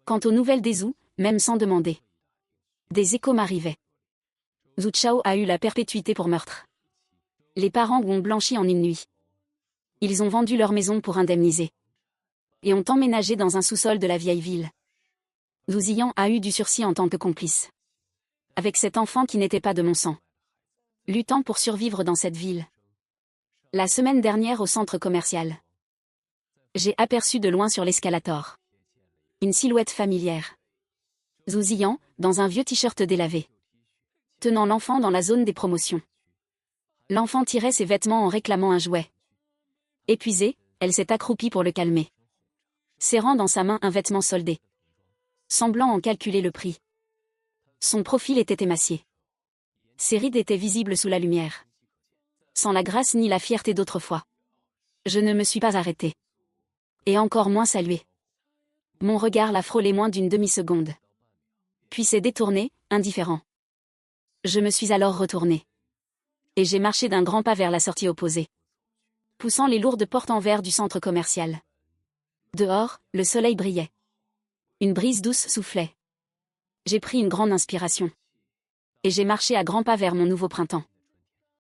Speaker 1: Quant aux nouvelles des Zhou, même sans demander. Des échos m'arrivaient. Zhu Chao a eu la perpétuité pour meurtre. Les parents ont blanchi en une nuit. Ils ont vendu leur maison pour indemniser. Et ont emménagé dans un sous-sol de la vieille ville. Zhu Ziyan a eu du sursis en tant que complice. Avec cet enfant qui n'était pas de mon sang. Luttant pour survivre dans cette ville. La semaine dernière au centre commercial. J'ai aperçu de loin sur l'escalator. Une silhouette familière. Zhu Ziyan, dans un vieux t-shirt délavé. Tenant l'enfant dans la zone des promotions. L'enfant tirait ses vêtements en réclamant un jouet. Épuisée, elle s'est accroupie pour le calmer. Serrant dans sa main un vêtement soldé. Semblant en calculer le prix. Son profil était émacié. Ses rides étaient visibles sous la lumière. Sans la grâce ni la fierté d'autrefois. Je ne me suis pas arrêtée. Et encore moins saluée. Mon regard l'a frôlé moins d'une demi-seconde. Puis s'est détourné, indifférent. Je me suis alors retournée. Et j'ai marché d'un grand pas vers la sortie opposée. Poussant les lourdes portes en verre du centre commercial. Dehors, le soleil brillait. Une brise douce soufflait. J'ai pris une grande inspiration. Et j'ai marché à grands pas vers mon nouveau printemps.